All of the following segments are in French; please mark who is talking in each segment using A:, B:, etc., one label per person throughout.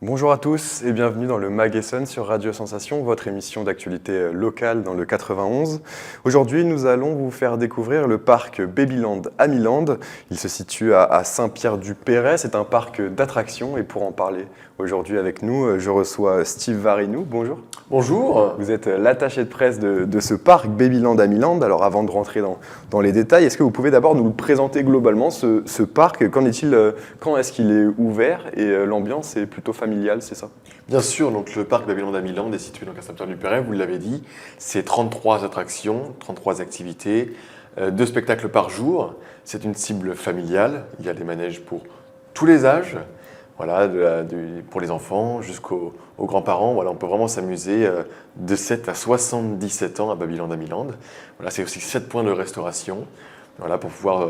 A: Bonjour à tous et bienvenue dans le Mag Essen sur Radio Sensation, votre émission d'actualité locale dans le 91. Aujourd'hui, nous allons vous faire découvrir le parc Babyland à Milan. Il se situe à Saint-Pierre-du-Perret. C'est un parc d'attractions et pour en parler aujourd'hui avec nous, je reçois Steve Varinou. Bonjour.
B: Bonjour.
A: Vous êtes l'attaché de presse de ce parc Babyland à Milan. Alors avant de rentrer dans les détails, est-ce que vous pouvez d'abord nous le présenter globalement, ce parc? Quand est-ce qu'il est ouvert et l'ambiance est plutôt familiale, c'est ça?
B: Bien sûr, donc le parc Babyland à Milan est situé donc à Saint-Pierre-du-Perret, vous l'avez dit. C'est 33 attractions, 33 activités, 2 spectacles par jour. C'est une cible familiale. Il y a des manèges pour tous les âges. Voilà, pour les enfants jusqu'aux grands-parents. Voilà, on peut vraiment s'amuser de 7 à 77 ans à Babyland à Milan. Voilà, c'est aussi 7 points de restauration. Voilà, pour pouvoir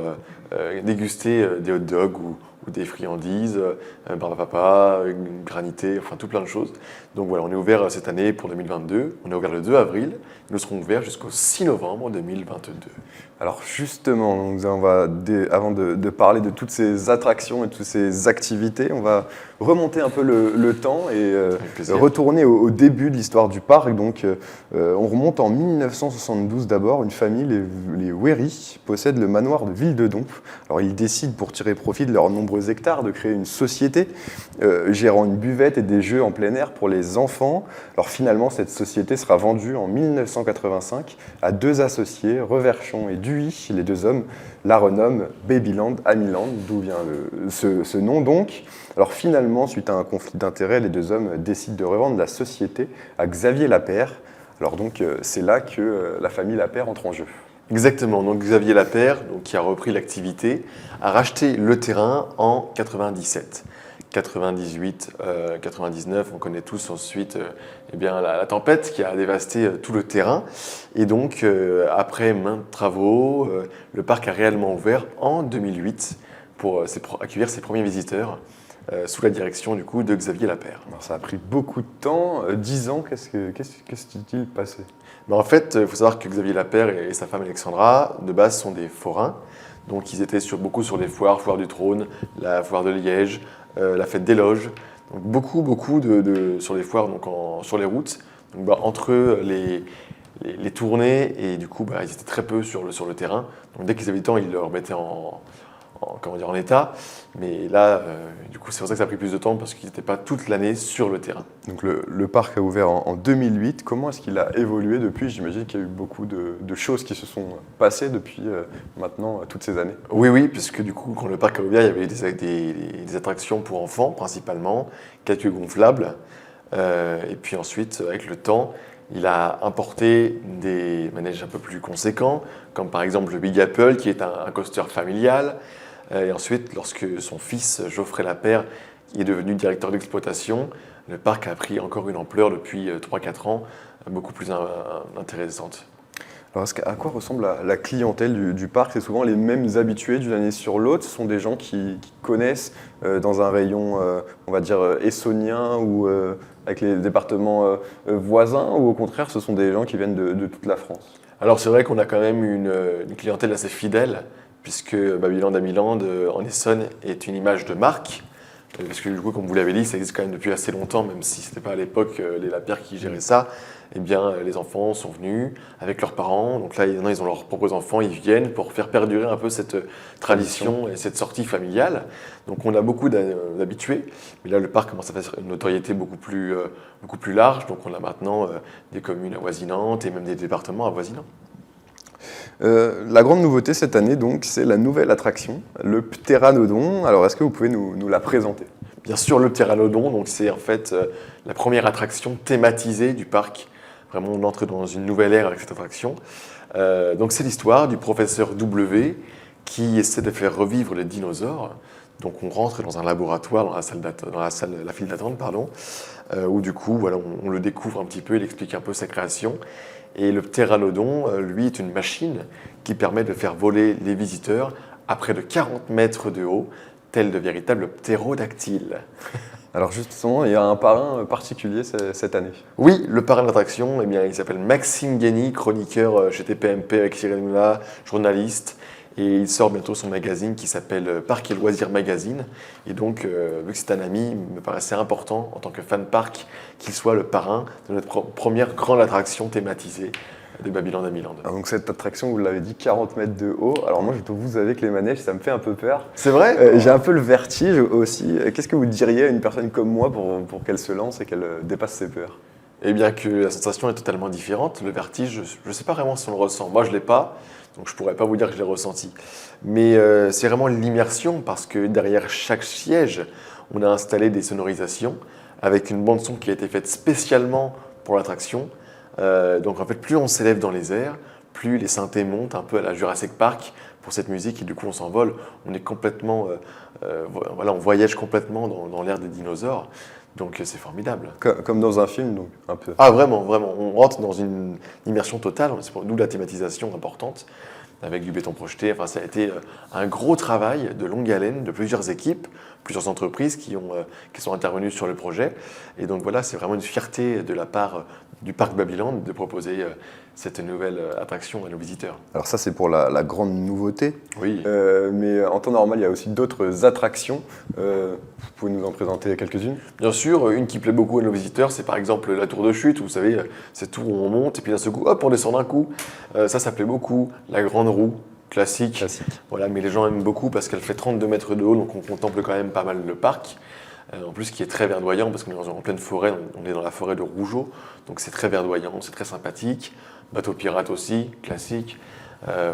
B: déguster des hot dogs ou des friandises, barbe à papa, granité, enfin tout plein de choses. Donc voilà, on est ouvert cette année pour 2022. On est ouvert le 2 avril. Nous serons ouverts jusqu'au 6 novembre 2022.
A: Alors justement, avant de parler de toutes ces attractions et toutes ces activités, on va remonter un peu le temps et retourner au début de l'histoire du parc. Donc on remonte en 1972 d'abord. Une famille, les Wéry, possède le manoir de Ville-de-Domp. Alors ils décident, pour tirer profit de leurs nombreux hectares, de créer une société gérant une buvette et des jeux en plein air pour les enfants. Alors finalement, cette société sera vendue en 1985 à 2 associés, Reverchon et Duy. Les 2 hommes la renomment Babyland à Milan, d'où vient ce nom donc. Alors finalement, suite à un conflit d'intérêts, les 2 hommes décident de revendre la société à Xavier Lapeyre. Alors donc c'est là que la famille Lapeyre entre en jeu.
B: Exactement, donc Xavier Lapeyre, donc, qui a repris l'activité, a racheté le terrain en 97. 98, 99, on connaît tous ensuite eh bien, la tempête qui a dévasté tout le terrain. Et donc, après maintes travaux, le parc a réellement ouvert en 2008 pour accueillir ses premiers visiteurs sous la direction du coup de Xavier Lapeyre.
A: Alors, ça a pris beaucoup de temps, 10 ans, qu'est-ce qui passé?
B: Mais en fait, il faut savoir que Xavier Lapeyre et sa femme Alexandra, de base, sont des forains. Donc ils étaient beaucoup sur les foires du Trône, la foire de Liège, la fête des loges, donc beaucoup sur les foires, donc sur les routes. Donc, entre les tournées et du coup ils étaient très peu sur le terrain. Donc dès qu'ils avaient le temps, ils le remettaient en état. Mais là, du coup, c'est pour ça que ça a pris plus de temps parce qu'ils n'étaient pas toute l'année sur le terrain.
A: Donc le parc a ouvert en 2008. Comment est-ce qu'il a évolué depuis? J'imagine qu'il y a eu beaucoup de choses qui se sont passées depuis maintenant toutes ces années.
B: Oui, puisque du coup, quand le parc a ouvert, il y avait des attractions pour enfants principalement, quelques gonflables. Et puis ensuite, avec le temps, il a importé des manèges un peu plus conséquents, comme par exemple le Big Apple, qui est un coaster familial. Et ensuite, lorsque son fils, Geoffrey Lapeyre, est devenu directeur d'exploitation, le parc a pris encore une ampleur depuis 3-4 ans, beaucoup plus intéressante.
A: Alors, à quoi ressemble la clientèle du parc? C'est souvent les mêmes habitués d'une année sur l'autre. Ce sont des gens qui connaissent dans un rayon, on va dire, essonien ou avec les départements voisins, ou au contraire, ce sont des gens qui viennent de toute la France?
B: Alors c'est vrai qu'on a quand même une clientèle assez fidèle, puisque Babyland à Milan en Essonne est une image de marque. Parce que du coup, comme vous l'avez dit, ça existe quand même depuis assez longtemps, même si ce n'était pas à l'époque les Lapeyre qui géraient ça. Eh bien, les enfants sont venus avec leurs parents. Donc là, ils ont leurs propres enfants, ils viennent pour faire perdurer un peu cette tradition et cette sortie familiale. Donc on a beaucoup d'habitués. Mais là, le parc commence à faire une notoriété beaucoup plus large. Donc on a maintenant des communes avoisinantes et même des départements avoisinants.
A: La grande nouveauté cette année, donc, c'est la nouvelle attraction, le Pteranodon. Alors, est-ce que vous pouvez nous la présenter?
B: Bien sûr, le Pteranodon, donc c'est en fait la première attraction thématisée du parc. Vraiment, on entre dans une nouvelle ère avec cette attraction. Donc c'est l'histoire du professeur W qui essaie de faire revivre les dinosaures. Donc on rentre dans un laboratoire, dans la file d'attente, où du coup, voilà, on le découvre un petit peu, il explique un peu sa création. Et le Pteranodon, lui, est une machine qui permet de faire voler les visiteurs à près de 40 mètres de haut, tels de véritables ptérodactyles.
A: Alors justement, il y a un parrain particulier cette année.
B: Oui, le parrain de l'attraction, eh bien, il s'appelle Maxime Guény, chroniqueur chez TPMP avec Cyril Hanouna, journaliste. Et il sort bientôt son magazine qui s'appelle Parc et Loisirs Magazine. Et donc, vu que c'est un ami, il me paraissait important, en tant que fan parc, qu'il soit le parrain de notre première grande attraction thématisée de Babylone Amiland.
A: Donc cette attraction, vous l'avez dit, 40 mètres de haut. Alors moi, je dois vous avouer que les manèges, ça me fait un peu peur.
B: C'est vrai?
A: J'ai un peu le vertige aussi. Qu'est-ce que vous diriez à une personne comme moi pour qu'elle se lance et qu'elle dépasse ses peurs?
B: Eh bien que la sensation est totalement différente. Le vertige, je ne sais pas vraiment si on le ressent. Moi, je ne l'ai pas, donc je ne pourrais pas vous dire que je l'ai ressenti. Mais c'est vraiment l'immersion, parce que derrière chaque siège, on a installé des sonorisations avec une bande-son qui a été faite spécialement pour l'attraction. Donc en fait, plus on s'élève dans les airs, plus les synthés montent un peu à la Jurassic Park pour cette musique, et du coup on s'envole. On est complètement, on voyage complètement dans l'ère des dinosaures. Donc c'est formidable.
A: Comme dans un film, donc un peu.
B: Ah vraiment, vraiment. On rentre dans une immersion totale. C'est pour nous la thématisation importante, avec du béton projeté. Enfin, ça a été un gros travail de longue haleine de plusieurs équipes, plusieurs entreprises qui sont intervenues sur le projet. Et donc voilà, c'est vraiment une fierté de la part du Parc Babylone de proposer cette nouvelle attraction à nos visiteurs.
A: Alors ça, c'est pour la grande nouveauté.
B: Oui.
A: Mais en temps normal, il y a aussi d'autres attractions. Vous pouvez nous en présenter quelques-unes?
B: Bien sûr, une qui plaît beaucoup à nos visiteurs, c'est par exemple la tour de chute. Vous savez, cette tour où on monte et puis d'un seul coup, hop, on descend d'un coup. Ça plaît beaucoup. La grande roue, classique. Voilà, mais les gens aiment beaucoup parce qu'elle fait 32 mètres de haut, donc on contemple quand même pas mal le parc. En plus, qui est très verdoyant parce qu'on est en pleine forêt, on est dans la forêt de Rougeot, donc c'est très verdoyant, c'est très sympathique. Bateau pirate aussi, classique.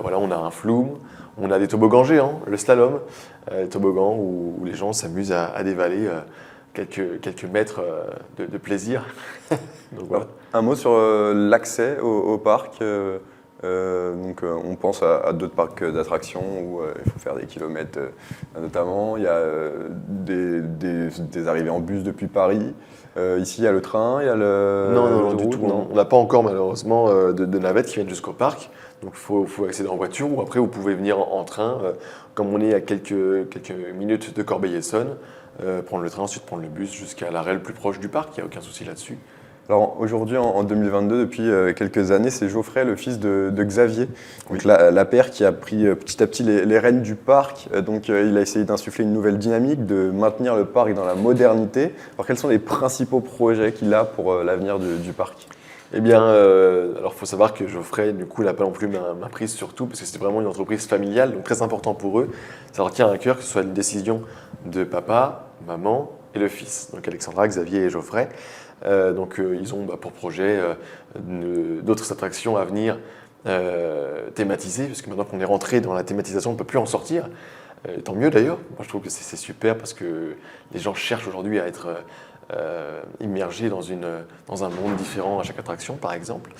B: Voilà, on a un flume, on a des toboggans géants, le slalom, toboggan où les gens s'amusent à dévaler quelques mètres de plaisir. Donc, voilà.
A: Un mot sur l'accès au parc. On pense à d'autres parcs d'attractions où il faut faire des kilomètres notamment. Il y a des arrivées en bus depuis Paris. Ici, il y a le train, il y a le...
B: Non, du tout. On n'a pas encore malheureusement de navettes qui viennent jusqu'au parc. Donc il faut accéder en voiture, ou après vous pouvez venir en train, comme on est à quelques minutes de Corbeil-Essonnes, prendre le train, ensuite prendre le bus jusqu'à l'arrêt le plus proche du parc, il n'y a aucun souci là-dessus.
A: Alors aujourd'hui, en 2022, depuis quelques années, c'est Geoffrey, le fils de Xavier, donc la paire qui a pris petit à petit les rênes du parc. Donc il a essayé d'insuffler une nouvelle dynamique, de maintenir le parc dans la modernité. Alors quels sont les principaux projets qu'il a pour l'avenir du parc?
B: Eh bien, alors il faut savoir que Geoffrey, du coup, n'a pas non plus ma prise sur tout, parce que c'est vraiment une entreprise familiale, donc très important pour eux. Ça leur tient à cœur que ce soit une décision de papa, maman et le fils, donc Alexandra, Xavier et Geoffrey. Ils ont pour projet d'autres attractions à venir thématisées, parce que maintenant qu'on est rentré dans la thématisation, on ne peut plus en sortir. Tant mieux d'ailleurs, moi je trouve que c'est super, parce que les gens cherchent aujourd'hui à être immergés dans un monde différent à chaque attraction, par exemple.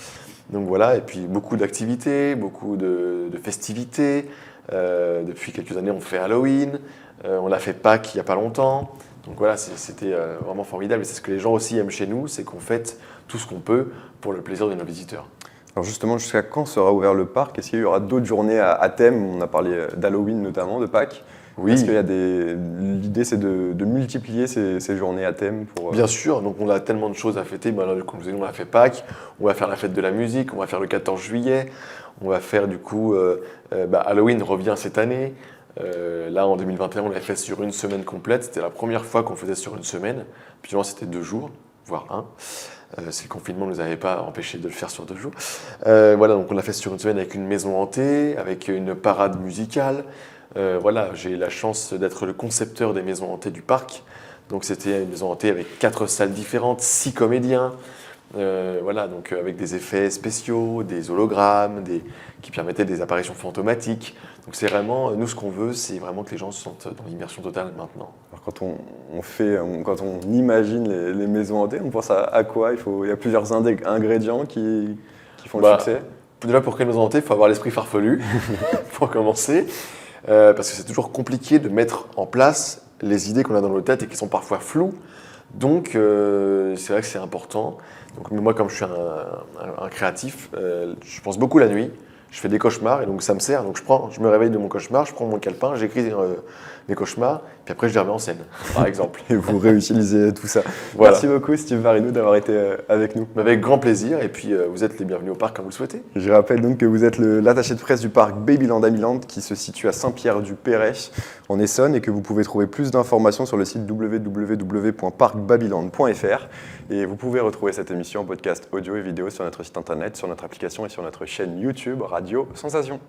B: Donc voilà, et puis beaucoup d'activités, beaucoup de festivités. Depuis quelques années, on fait Halloween, on a fait Pâques il n'y a pas longtemps. Donc voilà, c'était vraiment formidable. Et c'est ce que les gens aussi aiment chez nous, c'est qu'on fête tout ce qu'on peut pour le plaisir de nos visiteurs.
A: Alors justement, jusqu'à quand sera ouvert le parc? Est-ce qu'il y aura d'autres journées à thème? On a parlé d'Halloween notamment, de Pâques.
B: Oui.
A: Est-ce qu'il y a l'idée, c'est de multiplier ces journées à thème pour...
B: Bien sûr, donc on a tellement de choses à fêter. Comme je vous ai dit, on a fait Pâques, on va faire la fête de la musique, on va faire le 14 juillet, on va faire du coup... Halloween revient cette année. Là, en 2021, on l'a fait sur une semaine complète. C'était la première fois qu'on faisait sur une semaine. Puis c'était 2 jours, voire 1. Si le confinement ne nous avait pas empêché de le faire sur 2 jours. Voilà, donc on l'a fait sur une semaine avec une maison hantée, avec une parade musicale. Voilà, j'ai eu la chance d'être le concepteur des maisons hantées du parc. Donc c'était une maison hantée avec 4 salles différentes, 6 comédiens. Voilà, donc avec des effets spéciaux, des hologrammes, qui permettaient des apparitions fantomatiques. Donc c'est vraiment, nous ce qu'on veut, c'est vraiment que les gens se sentent dans l'immersion totale maintenant.
A: Alors quand on imagine les maisons hantées, on pense à quoi? Il y a plusieurs ingrédients qui font le succès.
B: Déjà, pour créer une maison hantée, il faut avoir l'esprit farfelu, pour commencer. Parce que c'est toujours compliqué de mettre en place les idées qu'on a dans nos têtes et qui sont parfois floues. Donc c'est vrai que c'est important. Donc moi, comme je suis un créatif, je pense beaucoup la nuit. Je fais des cauchemars et donc ça me sert. Donc je me réveille de mon cauchemar, je prends mon calepin, j'écris mes cauchemars Puis après, je les remets en scène, par exemple.
A: Et vous réutilisez tout ça.
B: Voilà.
A: Merci beaucoup Steve Varinou d'avoir été avec nous.
B: Avec grand plaisir, et puis vous êtes les bienvenus au parc quand vous le souhaitez.
A: Je rappelle donc que vous êtes l'attaché de presse du parc Babyland à Milan qui se situe à Saint-Pierre-du-Perret en Essonne et que vous pouvez trouver plus d'informations sur le site www.parcbabyland.fr. Et vous pouvez retrouver cette émission en podcast audio et vidéo sur notre site internet, sur notre application et sur notre chaîne YouTube Radio Sensation.